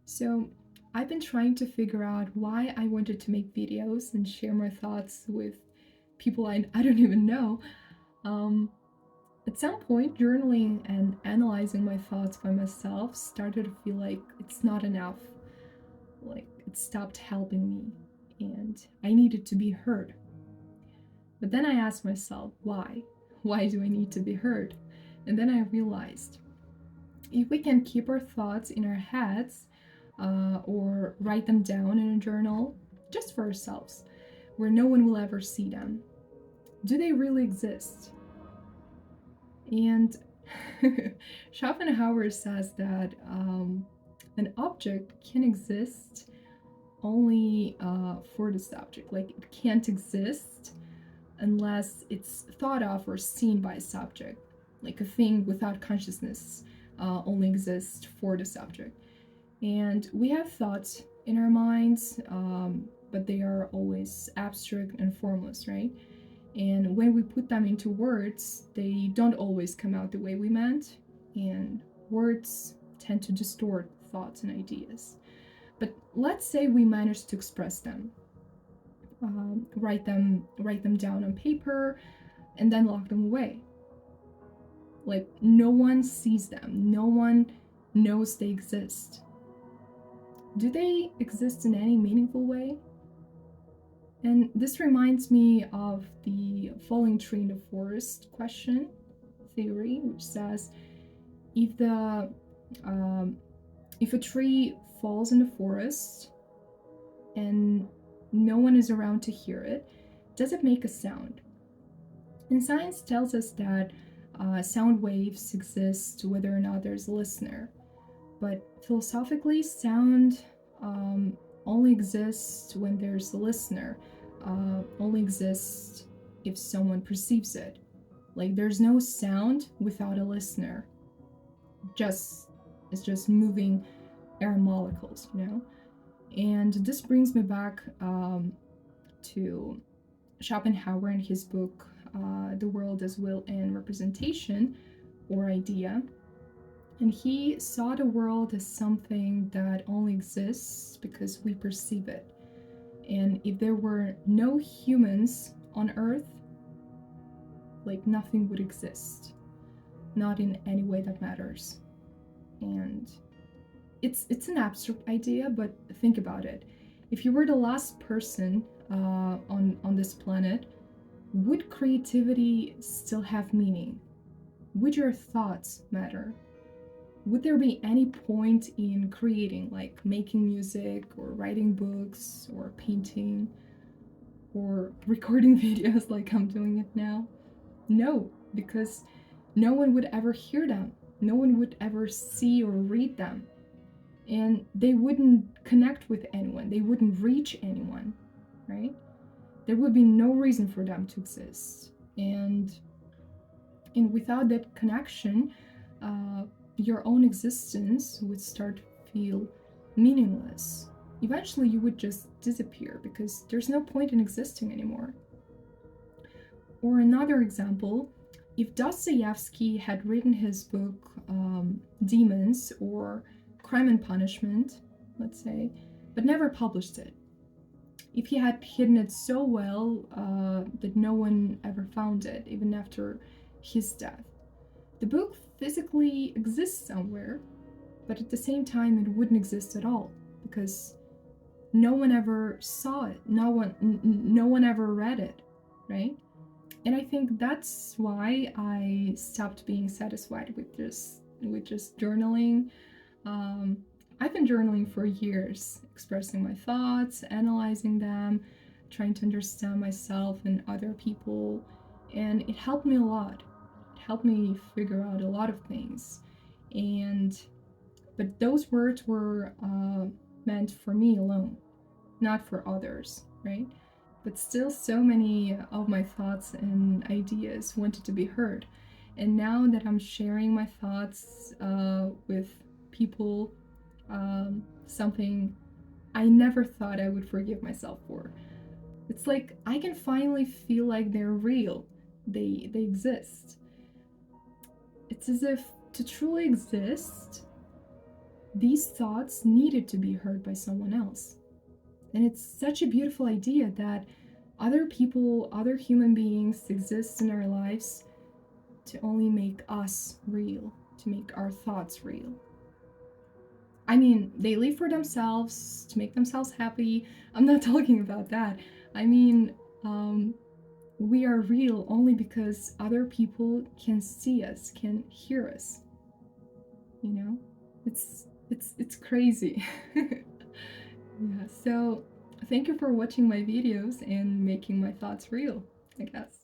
So I've been trying to figure out why I wanted to make videos and share my thoughts with people I don't even know. Um, at some point, journaling and analyzing my thoughts by myself started to feel like it's not enough. Like it stopped helping me, and I needed to be heard. But then I asked myself, why? Why do I need to be heard? And then I realized if we can keep our thoughts in our heads or write them down in a journal just for ourselves, where no one will ever see them, do they really exist? And Schopenhauer says that an object can exist only for the subject. Like it can't exist unless it's thought of or seen by a subject. Like a thing without consciousness only exists for the subject. And we have thoughts in our minds, but they are always abstract and formless, right? And when we put them into words, they don't always come out the way we meant. And words tend to distort thoughts and ideas. But let's say we manage to express them, write them down on paper, and then lock them away. Like no one sees them, no one knows they exist. Do they exist in any meaningful way? And this reminds me of the falling tree in the forest question theory, which says if the if a tree falls in the forest and no one is around to hear it, does it make a sound? And science tells us that sound waves exist whether or not there's a listener. But philosophically, sound only exists when there's a listener, only exists if someone perceives it. Like there's no sound without a listener. It's just moving air molecules, you know? And this brings me back to Schopenhauer in his book, The World as Will and Representation, or Idea. And he saw the world as something that only exists because we perceive it. And if there were no humans on Earth, like nothing would exist, not in any way that matters. And it's an abstract idea, but think about it. If you were the last person on this planet, would creativity still have meaning? Would your thoughts matter? Would there be any point in creating, like making music or writing books or painting or recording videos like I'm doing it now? No, because no one would ever hear them. No one would ever see or read them. And they wouldn't connect with anyone. They wouldn't reach anyone, right? There would be no reason for them to exist. And without that connection, your own existence would start to feel meaningless. Eventually, you would just disappear because there's no point in existing anymore. Or another example, if Dostoevsky had written his book Demons or Crime and Punishment, let's say, but never published it, if he had hidden it so well that no one ever found it, even after his death, the book physically exists somewhere, but at the same time it wouldn't exist at all because no one ever saw it, no one ever read it, right? And I think that's why I stopped being satisfied with just journaling. I've been journaling for years, expressing my thoughts, analyzing them, trying to understand myself and other people, and it helped me a lot. It helped me figure out a lot of things. But those words were meant for me alone, not for others, right? But still, so many of my thoughts and ideas wanted to be heard. And now that I'm sharing my thoughts with people, something I never thought I would forgive myself for. It's like I can finally feel like they're real. They exist. It's as if to truly exist, these thoughts needed to be heard by someone else. And it's such a beautiful idea that other people, other human beings exist in our lives to only make us real, to make our thoughts real. I mean, they live for themselves, to make themselves happy. I'm not talking about that. I mean, um, we are real only because other people can see us, can hear us. You know, it's crazy. Yeah. So thank you for watching my videos and making my thoughts real, I guess.